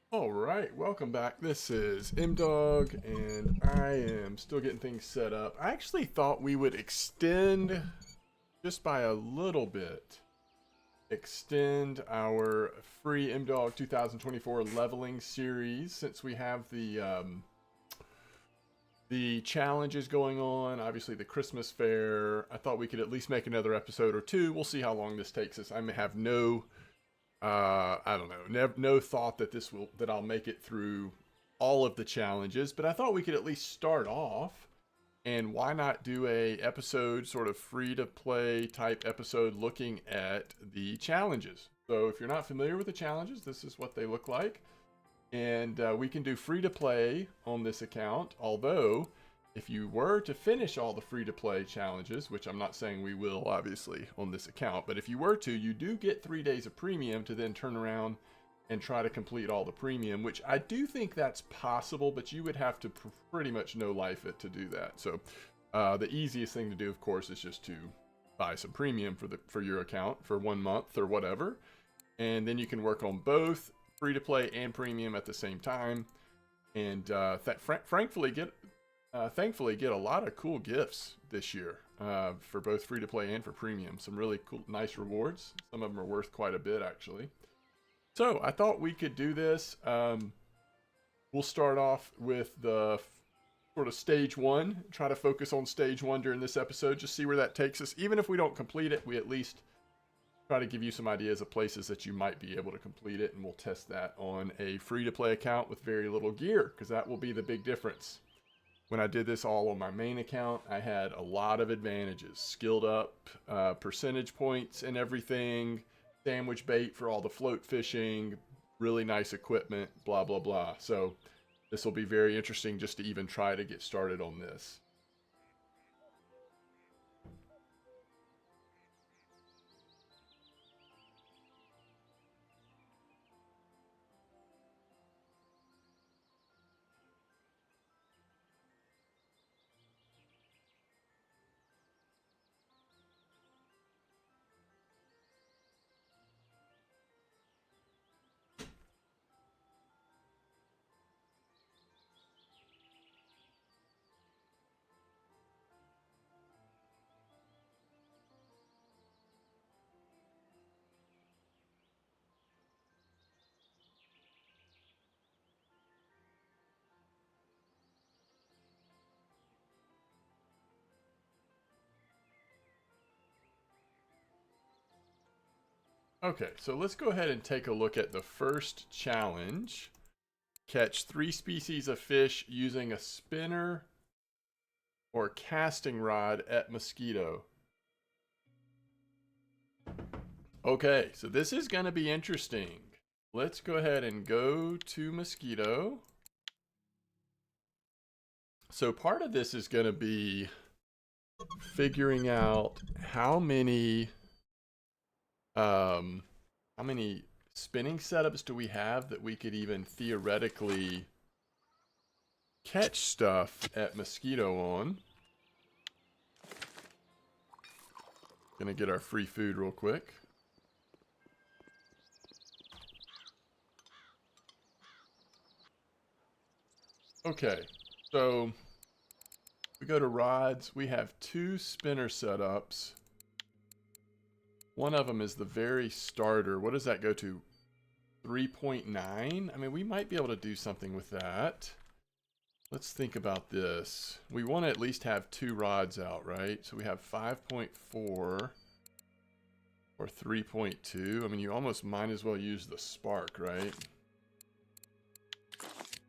All right, welcome back. This is MDawg, and I am still getting things set up. I actually thought we would extend just by a little bit, extend our free MDawg 2024 leveling series since we have the challenges going on. Obviously, the Christmas fair. I thought we could at least make another episode or two. We'll see how long this takes us. I may have I don't know, no thought that that I'll make it through all of the challenges, but I thought we could at least start off. And why not do a episode, sort of free to play type episode, looking at the challenges? So if you're not familiar with the challenges, this is what they look like. And we can do free to play on this account, although if you were to finish all the free to play challenges, which I'm not saying we will obviously on this account, but if you were to, you do get 3 days of premium to then turn around and try to complete all the premium, which I do think that's possible, but you would have to pretty much no life it to do that. So the easiest thing to do, of course, is just to buy some premium for your account for 1 month or whatever, and then you can work on both free to play and premium at the same time, and thankfully get a lot of cool gifts this year for both free to play and for premium. Some really cool, nice rewards. Some of them are worth quite a bit, actually. So I thought we could do this. We'll start off with the sort of stage one. Try to focus on stage one during this episode. Just see where that takes us. Even if we don't complete it, we at least try to give you some ideas of places that you might be able to complete it. And we'll test that on a free to play account with very little gear, because that will be the big difference. When I did this all on my main account, I had a lot of advantages. Skilled up, percentage points and everything, sandwich bait for all the float fishing, really nice equipment, blah, blah, blah. So this will be very interesting just to even try to get started on this. Okay, so let's go ahead and take a look at the first challenge. Catch 3 species of fish using a spinner or casting rod at mosquito. Okay, so this is going to be interesting. Let's go ahead and go to mosquito. So part of this is going to be figuring out how many spinning setups do we have that we could even theoretically catch stuff at mosquito on. Gonna get our free food real quick. Okay, so we go to rods. We have 2 spinner setups. One of them is the very starter. What does that go to? 3.9? I mean, we might be able to do something with that. Let's think about this. We want to at least have 2 rods out, right? So we have 5.4 or 3.2. I mean, you almost might as well use the spark, right?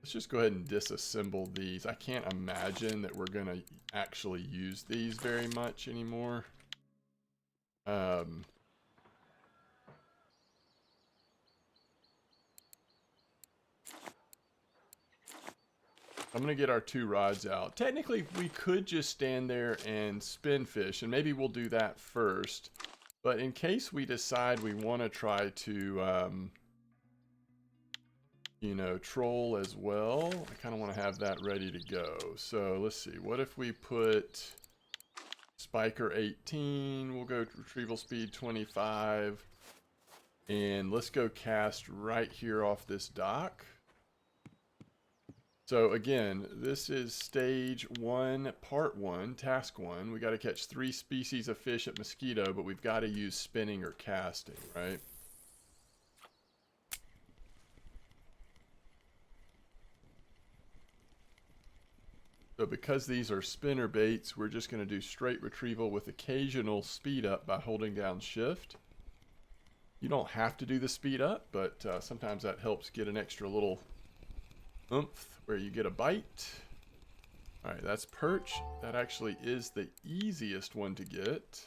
Let's just go ahead and disassemble these. I can't imagine that we're going to actually use these very much anymore. I'm going to get our 2 rods out. Technically, we could just stand there and spin fish, and maybe we'll do that first. But in case we decide we want to try to, you know, troll as well, I kind of want to have that ready to go. So let's see. What if we put Spiker 18? We'll go retrieval speed 25. And let's go cast right here off this dock. So again, this is stage 1, part 1, task 1. We got to catch 3 species of fish at Mosquito, but we've got to use spinning or casting, right? So because these are spinner baits, we're just going to do straight retrieval with occasional speed up by holding down shift. You don't have to do the speed up, but sometimes that helps get an extra little oomph where you get a bite. All right, that's perch. That actually is the easiest one to get.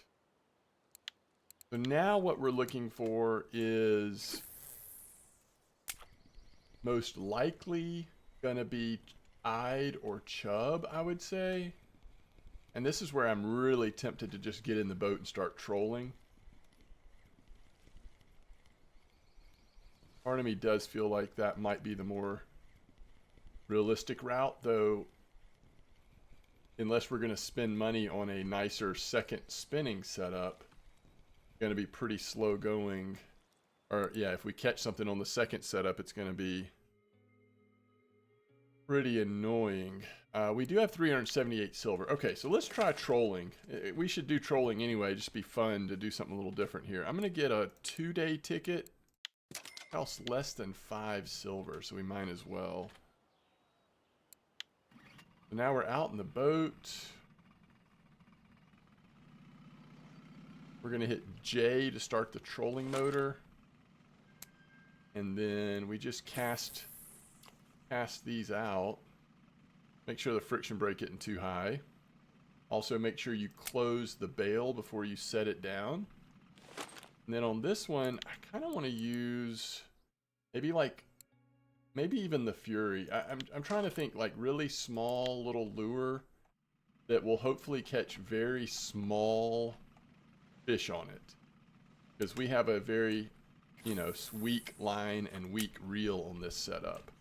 So now what we're looking for is most likely gonna be eyed or chub, I would say. And this is where I'm really tempted to just get in the boat and start trolling. Part of me does feel like that might be the more realistic route, though unless we're going to spend money on a nicer second spinning setup, going to be pretty slow going. Or yeah, if we catch something on the second setup, it's going to be pretty annoying. We do have 378 silver. Okay, so let's try trolling. We should do trolling anyway, just be fun to do something a little different here. I'm going to get a 2-day ticket. Costs less than 5 silver, so we might as well. So now we're out in the boat. We're going to hit J to start the trolling motor. And then we just cast these out. Make sure the friction brake isn't too high. Also make sure you close the bail before you set it down. And then on this one, I kind of want to use maybe even the Fury. I'm trying to think like really small little lure that will hopefully catch very small fish on it. Because we have a very, weak line and weak reel on this setup.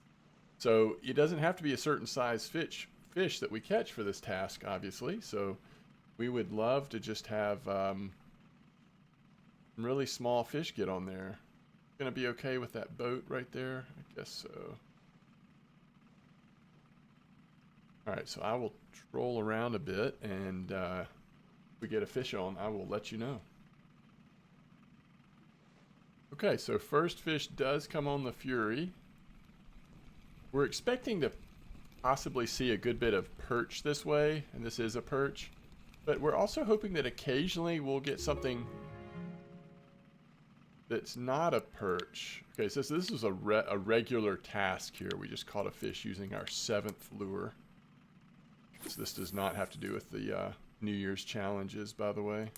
So it doesn't have to be a certain size fish that we catch for this task, obviously. So we would love to just have really small fish get on there. Gonna be okay with that boat right there? I guess so. Alright, so I will troll around a bit, and if we get a fish on, I will let you know. Okay, so first fish does come on the Fury. We're expecting to possibly see a good bit of perch this way, and this is a perch. But we're also hoping that occasionally we'll get something that's not a perch. Okay, so this is a regular task here. We just caught a fish using our 7th lure. So this does not have to do with the New Year's challenges, by the way.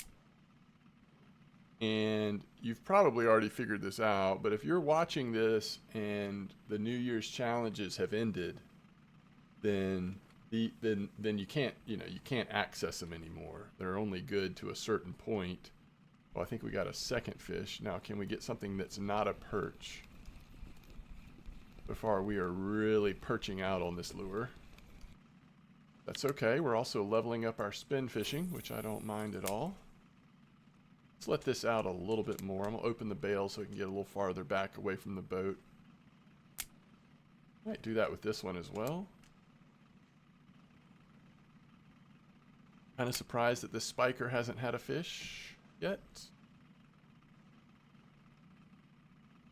And you've probably already figured this out, but if you're watching this and the New Year's challenges have ended, then you can't, you can't access them anymore. They're only good to a certain point. Well, I think we got a second fish. Now, can we get something that's not a perch? So far, we are really perching out on this lure. That's okay. We're also leveling up our spin fishing, which I don't mind at all. Let's let this out a little bit more. I'm going to open the bail so we can get a little farther back away from the boat. Might do that with this one as well. Kind of surprised that this spiker hasn't had a fish yet.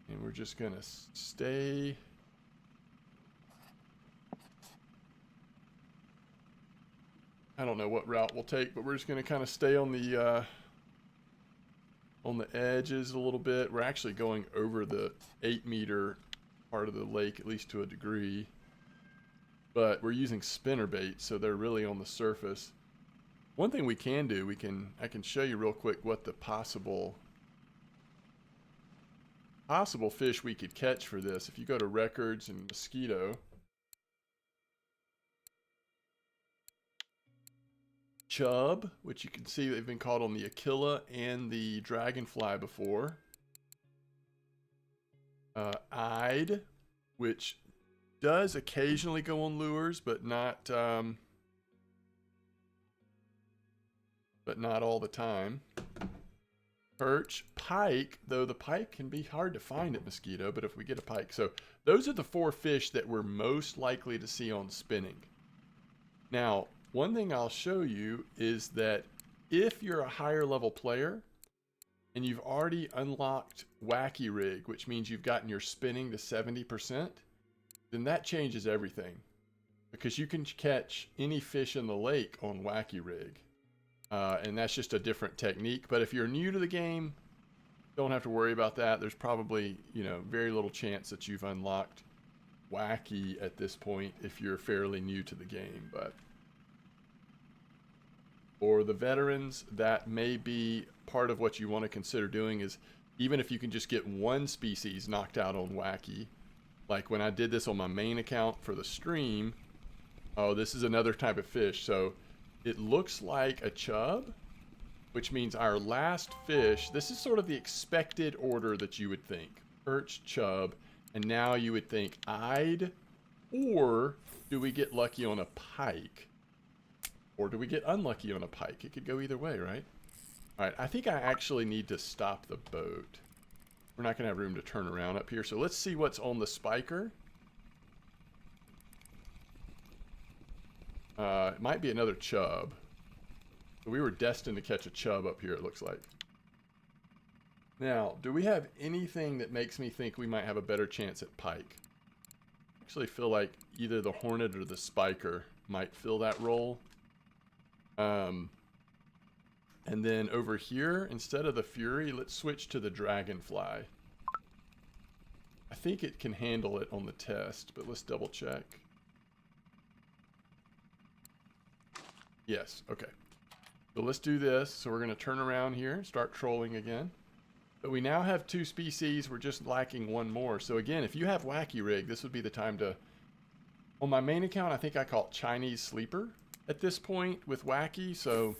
And we're just going to stay. I don't know what route we'll take, but we're just going to kind of stay on the edges a little bit. We're actually going over the 8-meter part of the lake, at least to a degree. But we're using spinner bait, so they're really on the surface. One thing we can do, I can show you real quick what the possible fish we could catch for this. If you go to records and Mosquito, chub, which you can see they've been caught on the Aquila and the Dragonfly before. Eyed, which does occasionally go on lures, but not all the time. perch, pike, though the pike can be hard to find at Mosquito, but if we get a pike. So those are the 4 fish that we're most likely to see on spinning. Now, one thing I'll show you is that if you're a higher level player and you've already unlocked Wacky Rig, which means you've gotten your spinning to 70%, then that changes everything. Because you can catch any fish in the lake on Wacky Rig. And that's just a different technique. But if you're new to the game, don't have to worry about that. There's probably, you know, very little chance that you've unlocked Wacky at this point if you're fairly new to the game. But for the veterans, that may be part of what you want to consider doing, is even if you can just get one species knocked out on Wacky. Like when I did this on my main account for the stream, oh, this is another type of fish. So it looks like a chub, which means our last fish, this is sort of the expected order that you would think. Perch, chub, and now you would think eyed, or do we get lucky on a pike? Or do we get unlucky on a pike? It could go either way, right? All right, I think I actually need to stop the boat. We're not gonna have room to turn around up here, so let's see what's on the spiker. It might be another chub. We were destined to catch a chub up here, it looks like. Now, do we have anything that makes me think we might have a better chance at pike? I actually feel like either the hornet or the spiker might fill that role. And then over here, instead of the fury, let's switch to the dragonfly. I think it can handle it on the test, but let's double check. Yes, okay. So let's do this. So we're going to turn around here and start trolling again. But we now have 2 species. We're just lacking 1 more. So again, if you have Wacky Rig, this would be the time to... On my main account, I think I call it Chinese Sleeper at this point with Wacky. So,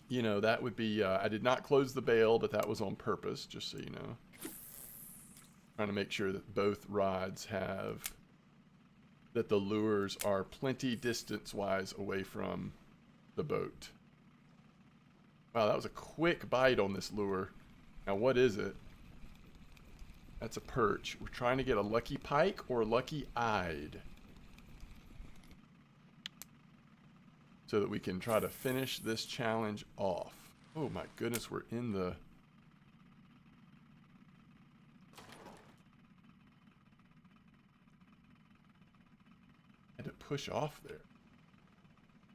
you know, that would be... I did not close the bail, but that was on purpose, just so you know. Trying to make sure that both rods have... that the lures are plenty distance-wise away from the boat. Wow, that was a quick bite on this lure. Now, what is it? That's a perch. We're trying to get a lucky pike or lucky eyed, so that we can try to finish this challenge off. Oh my goodness, we're in the... Had to push off there.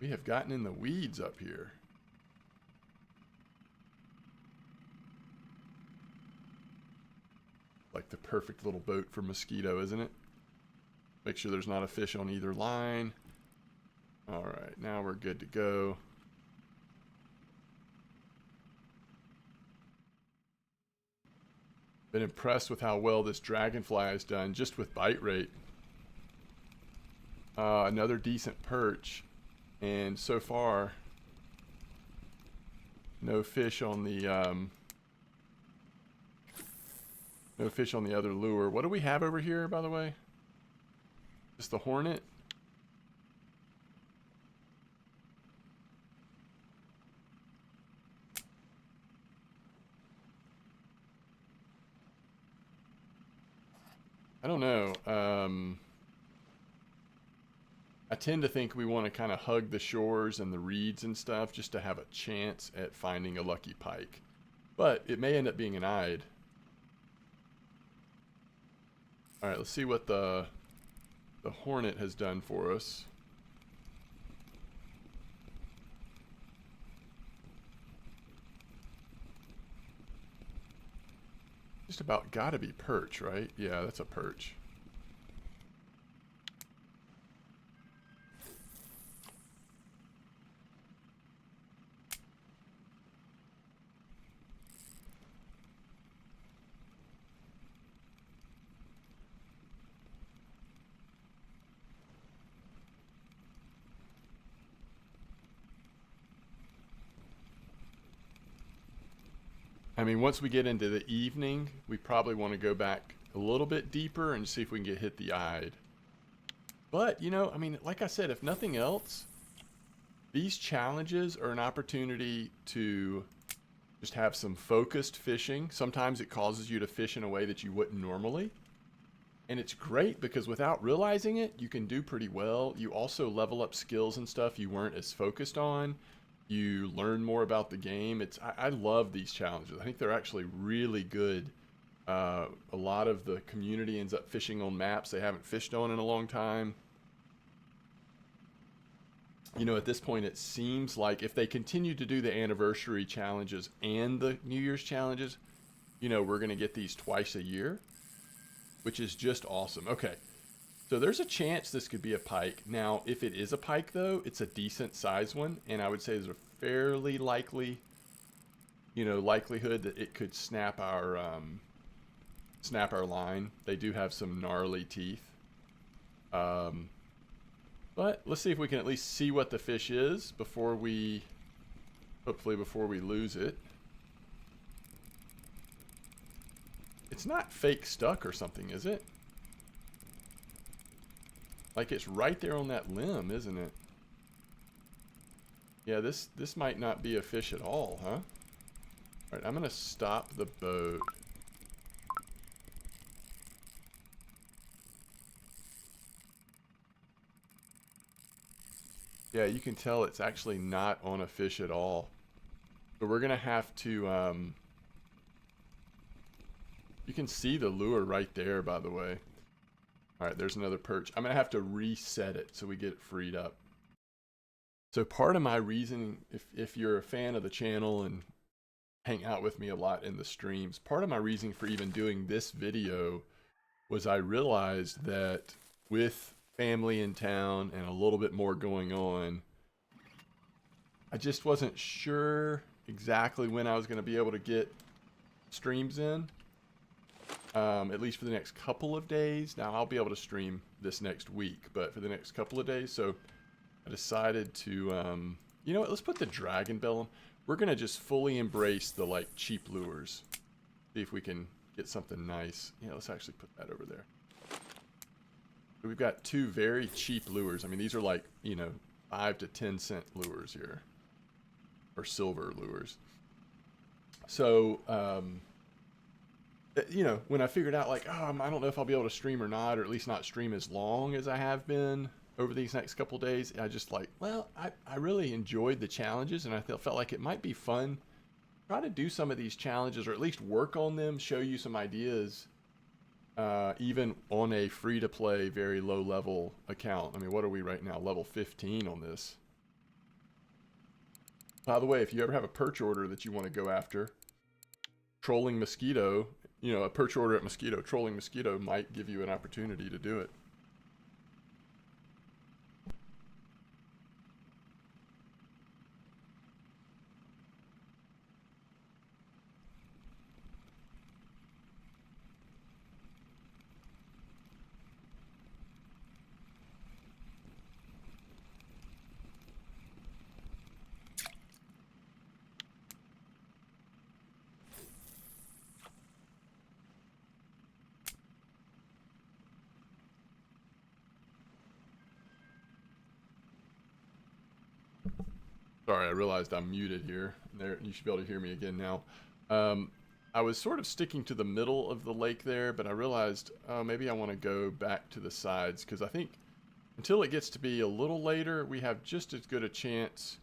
We have gotten in the weeds up here. Like the perfect little boat for Mosquito, isn't it? Make sure there's not a fish on either line. All right, now we're good to go. Been impressed with how well this dragonfly has done just with bite rate. Another decent perch, and so far no fish on the no fish on the other lure. What do we have over here, by the way? Just the hornet. I don't know. I tend to think we want to kind of hug the shores and the reeds and stuff just to have a chance at finding a lucky pike. But it may end up being an eyed. Alright, let's see what the hornet has done for us. Just about gotta be perch, right? Yeah, that's a perch. I mean, once we get into the evening, we probably want to go back a little bit deeper and see if we can hit the eyed. But, you know, I mean, like I said, if nothing else, these challenges are an opportunity to Just have some focused fishing. Sometimes it causes you to fish in a way that you wouldn't normally. And it's great because without realizing it, you can do pretty well. You also level up skills and stuff you weren't as focused on. You learn more about the game. I love these challenges. I think they're actually really good. A lot of the community ends up fishing on maps they haven't fished on in a long time. You know, at this point, it seems like if they continue to do the anniversary challenges and the New Year's challenges, you know, we're going to get these twice a year, which is just awesome. Okay, so there's a chance this could be a pike. Now, if it is a pike, though, it's a decent size one, and I would say there's a fairly likely, you know, likelihood that it could snap our line. They do have some gnarly teeth. But let's see if we can at least see what the fish is before we, hopefully before we lose it. It's not fake stuck or something, is it? Like it's right there on that limb, isn't it? Yeah, this might not be a fish at all, huh? All right, I'm gonna stop the boat. Yeah, you can tell it's actually not on a fish at all. So we're gonna have to, you can see the lure right there, by the way. All right, there's another perch. I'm gonna have to reset it so we get it freed up. So part of my reasoning, if you're a fan of the channel and hang out with me a lot in the streams, part of my reasoning for even doing this video was I realized that with family in town and a little bit more going on, I just wasn't sure exactly when I was going to be able to get streams in, at least for the next couple of days. Now I'll be able to stream this next week, but for the next couple of days. So I decided to, you know what, let's put the dragon bell on. We're going to just fully embrace the like cheap lures. See if we can get something nice. Yeah, let's actually put that over there. We've got two very cheap lures. I mean, these are like, you know, 5 to 10 cent lures here. Or silver lures. So, you know, when I figured out like, oh, I don't know if I'll be able to stream or not, or at least not stream as long as I have been over these next couple of days, I just like, well, I really enjoyed the challenges, and I felt like it might be fun. Try to do some of these challenges, or at least work on them, show you some ideas. Even on a free-to-play, very low-level account. I mean, what are we right now? Level 15 on this. By the way, if you ever have a perch order that you want to go after, trolling mosquito, you know, a perch order at mosquito, trolling mosquito might give you an opportunity to do it. Sorry, I realized I'm muted here. There, you should be able to hear me again now. I was sort of sticking to the middle of the lake there, but I realized maybe I want to go back to the sides, because I think until it gets to be a little later, we have just as good a chance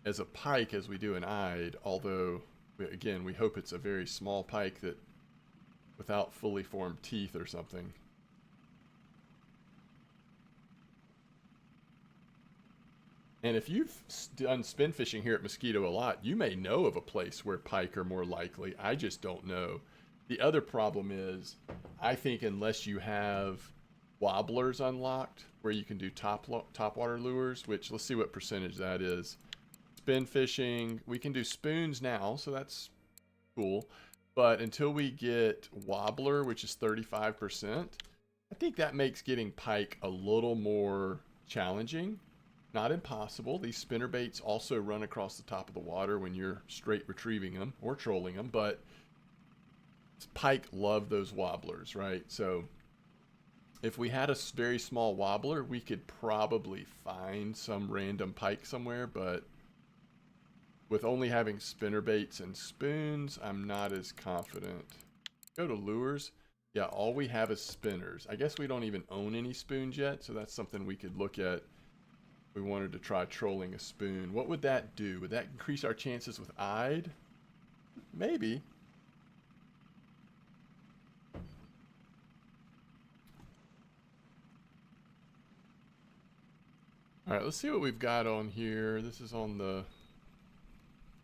as a pike as we do an eyed, although, again, we hope it's a very small pike that without fully formed teeth or something. And if you've done spin fishing here at Mosquito a lot, you may know of a place where pike are more likely. I just don't know. The other problem is, I think unless you have wobblers unlocked, where you can do topwater lures, which let's see what percentage that is. Spin fishing, we can do spoons now, so that's cool. But until we get wobbler, which is 35%, I think that makes getting pike a little more challenging. Not impossible. These spinner baits also run across the top of the water when you're straight retrieving them or trolling them, but pike love those wobblers, right? So if we had a very small wobbler, we could probably find some random pike somewhere, but with only having spinner baits and spoons, I'm not as confident. Go to lures. Yeah, all we have is spinners. I guess we don't even own any spoons yet, so that's something we could look at. We wanted to try trolling a spoon. What would that do? Would that increase our chances with eyed? Maybe. Alright, let's see what we've got on here. This is on the...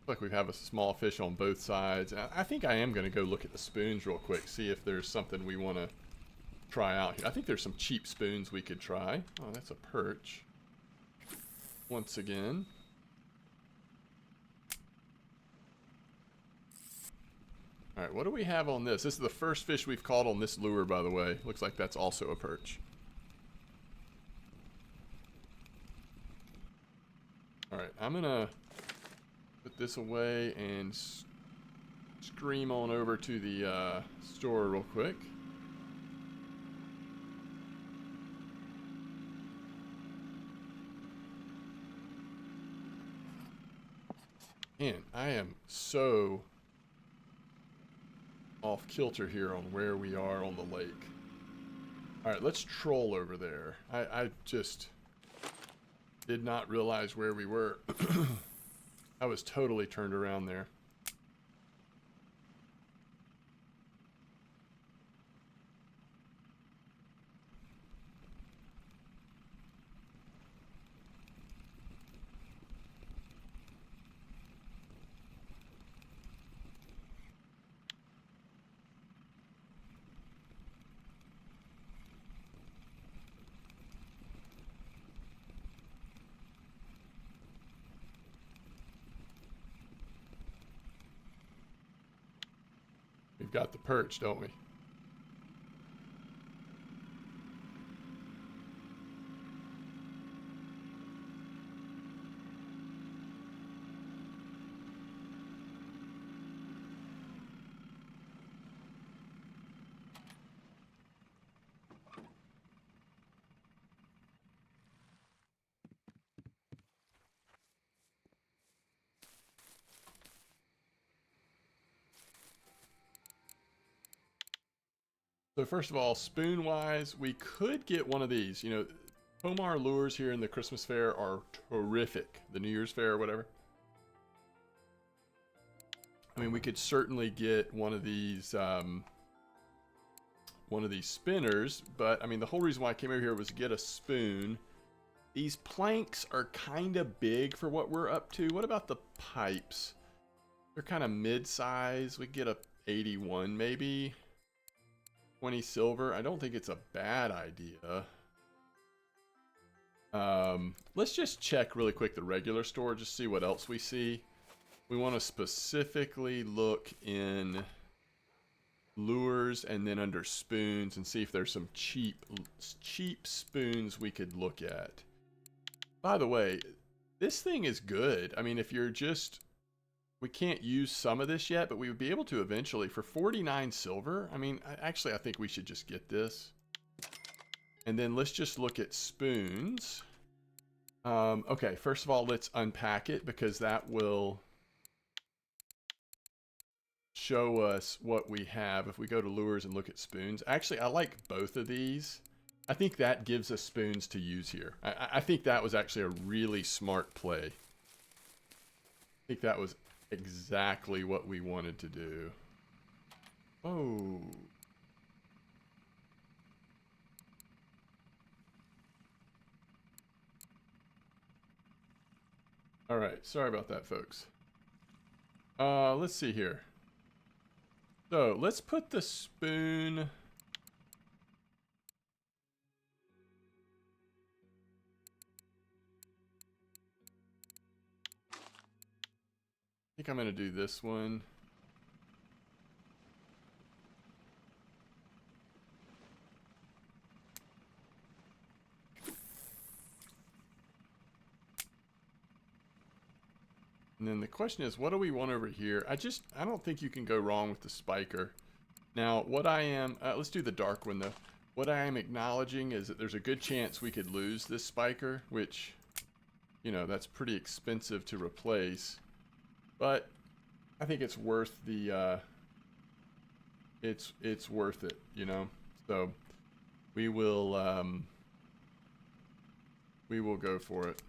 Look, we have a small fish on both sides. I think I am going to go look at the spoons real quick, see if there's something we want to try out here. I think there's some cheap spoons we could try. Oh, that's a perch. Once again. Alright, what do we have on this? This is the first fish we've caught on this lure, by the way. Looks like that's also a perch. Alright, I'm going to put this away and scream on over to the store real quick. Man, I am so off kilter here on where we are on the lake. Alright, let's troll over there. I just did not realize where we were. I was totally turned around there. We've got the perch, don't we? So first of all, spoon-wise, we could get one of these. You know, Pomar lures here in the Christmas fair are terrific. The New Year's fair or whatever. I mean, we could certainly get one of these spinners, but I mean, the whole reason why I came over here was to get a spoon. These planks are kind of big for what we're up to. What about the pipes? They're kind of mid-size. We could get a 81 maybe. 20 silver. I don't think it's a bad idea. Let's just check really quick the regular store, just see what else we see. We want to specifically look in lures and then under spoons and see if there's some cheap spoons we could look at. By the way, this thing is good. I mean, if you're just... We can't use some of this yet, but we would be able to eventually. For 49 silver, I mean, I think we should just get this. And then let's just look at spoons. Okay, first of all, let's unpack it because that will show us what we have if we go to lures and look at spoons. Actually, I like both of these. I think that gives us spoons to use here. I think that was actually a really smart play. I think that was exactly what we wanted to do. Oh. All right, sorry about that, folks. Let's see here. So, let's put the spoon... I think I'm going to do this one. And then the question is, what do we want over here? I don't think you can go wrong with the spiker. Now, what I am, let's do the dark one though. What I am acknowledging is that there's a good chance we could lose this spiker, which, you know, that's pretty expensive to replace. but I think it's worth the it's worth it, you know. So we will go for it.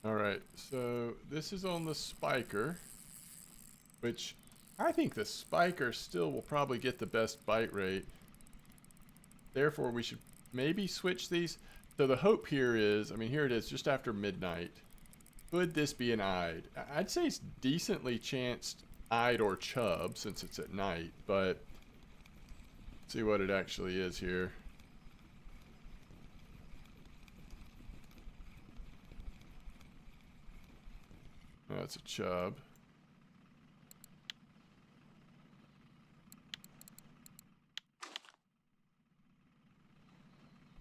All right, so this is on the spiker, which I think the spiker still will probably get the best bite rate. Therefore, we should maybe switch these. So the hope here is, I mean, here it is just after midnight. Could this be an eyed? I'd say it's decently chanced eyed or chub since it's at night, but let's see what it actually is here. Oh, it's a chub.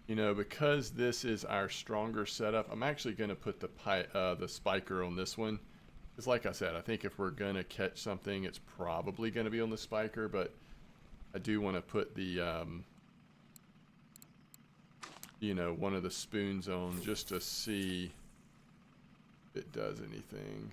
You know, because this is our stronger setup, I'm actually going to put the spiker on this one. Because like I said, I think if we're going to catch something, it's probably going to be on the spiker, but I do want to put the, you know, one of the spoons on just to see if it does anything.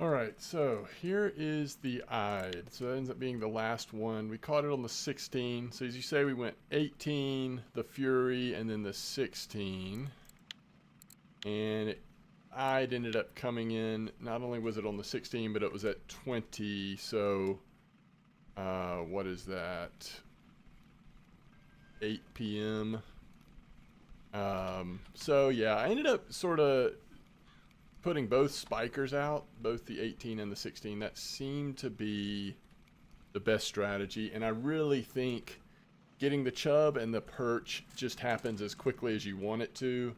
All right, so here is the eyed. So that ends up being the last one. We caught it on the 16. So as you say, we went 18, the Fury, and then the 16. And eyed ended up coming in. Not only was it on the 16, but it was at 20. So what is that? 8 p.m. So yeah, I ended up sort of putting both spikers out, both the 18 and the 16. That seemed to be the best strategy, and I really think getting the chub and the perch just happens as quickly as you want it to.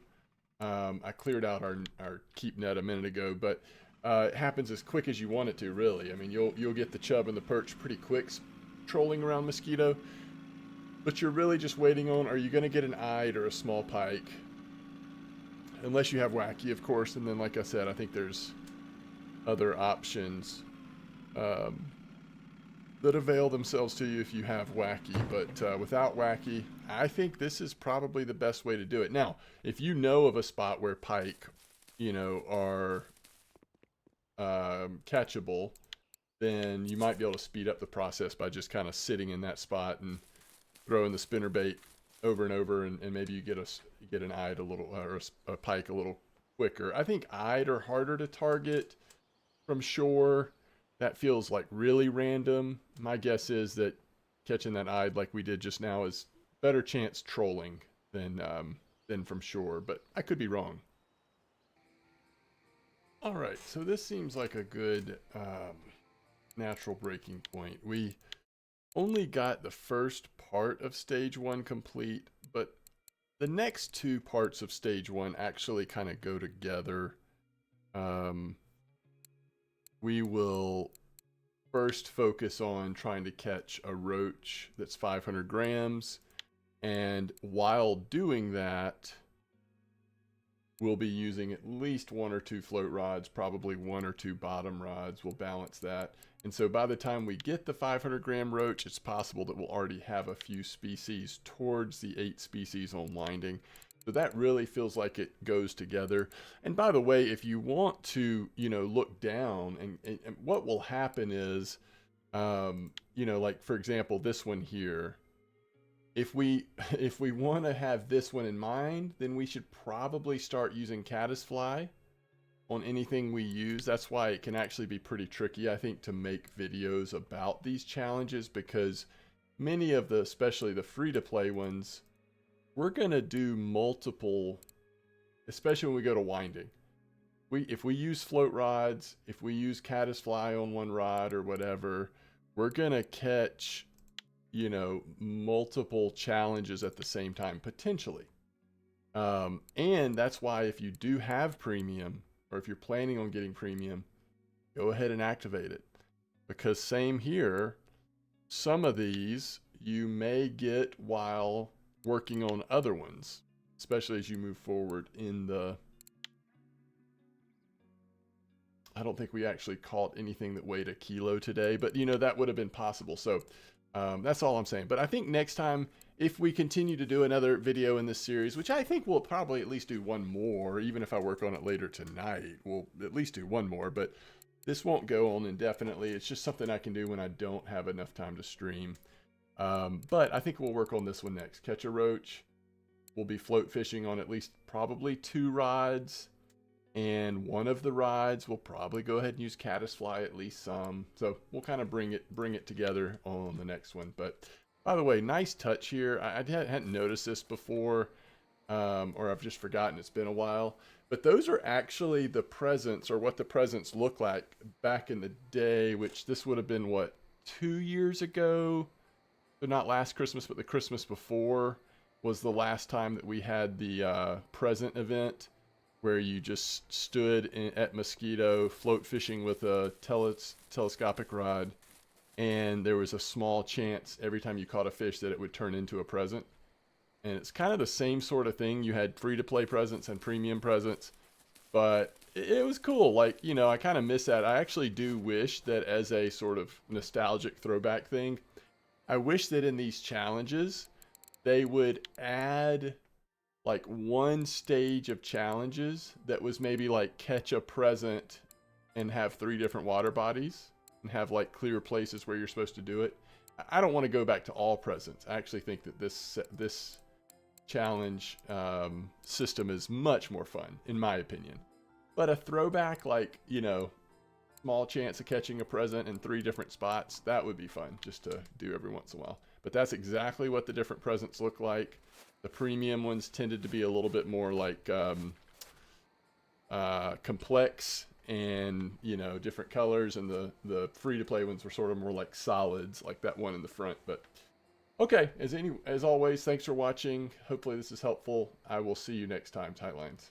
I cleared out our keep net a minute ago, but it happens as quick as you want it to, really. I mean, you'll get the chub and the perch pretty quick trolling around Mosquito, but you're really just waiting on, are you going to get an eyed or a small pike? Unless you have wacky, of course, and then like I said, I think there's other options that avail themselves to you if you have wacky. But without wacky, I think this is probably the best way to do it. Now, if you know of a spot where pike, you know, are catchable, then you might be able to speed up the process by just kind of sitting in that spot and throwing the spinner bait over and over, and maybe you get an eyed a little, or a pike a little quicker. I think eyed are harder to target from shore. That feels like really random. My guess is that catching that eyed like we did just now is better chance trolling than from shore, but I could be wrong. All right, so this seems like a good natural breaking point. We only got the first part of stage 1 complete, but the next 2 parts of stage 1 actually kind of go together. We will first focus on trying to catch a roach that's 500 grams, and while doing that, we'll be using at least 1 or 2 float rods, probably 1 or 2 bottom rods. We'll balance that. And so by the time we get the 500 gram roach, it's possible that we'll already have a few species towards the 8 species on winding. So that really feels like it goes together. And by the way, if you want to, look down and what will happen is, like for example, this one here, if we if we want to have this one in mind, then we should probably start using Caddisfly on anything we use. That's why it can actually be pretty tricky, I think, to make videos about these challenges, because many of the, especially the free-to-play ones, we're gonna do multiple, especially when we go to winding. If we use float rods, if we use Caddisfly on one rod or whatever, we're gonna catch, multiple challenges at the same time, potentially. And that's why if you do have premium, or if you're planning on getting premium, go ahead and activate it. Because same here, some of these you may get while working on other ones, especially as you move forward in the... I don't think we actually caught anything that weighed a kilo today, but that would have been possible. So that's all I'm saying. But I think next time, if we continue to do another video in this series, which I think we'll probably at least do one more, even if I work on it later tonight, we'll at least do one more, but this won't go on indefinitely. It's just something I can do when I don't have enough time to stream. But I think we'll work on this one next. Catch a roach. We'll be float fishing on at least probably 2 rods. And one of the rods we'll probably go ahead and use Caddisfly at least some. So we'll kind of bring it together on the next one. But by the way, nice touch here. I hadn't noticed this before, or I've just forgotten. It's been a while. But those are actually the presents, or what the presents look like back in the day, which this would have been, what, 2 years ago? So not last Christmas, but the Christmas before was the last time that we had the present event, where you just stood at Mosquito float fishing with a telescopic rod, and there was a small chance every time you caught a fish that it would turn into a present. And it's kind of the same sort of thing. You had free-to-play presents and premium presents, but it was cool. Like, I kind of miss that. I actually do wish that, as a sort of nostalgic throwback thing, I wish that in these challenges, they would add like one stage of challenges that was maybe like catch a present and have 3 different water bodies and have like clear places where you're supposed to do it. I don't want to go back to all presents. I actually think that this challenge system is much more fun, in my opinion. But a throwback, like, small chance of catching a present in 3 different spots, that would be fun just to do every once in a while. But that's exactly what the different presents look like. The premium ones tended to be a little bit more like complex and, different colors, and the free-to-play ones were sort of more like solids, like that one in the front. But okay, as always, thanks for watching. Hopefully this is helpful. I will see you next time, Tightlines.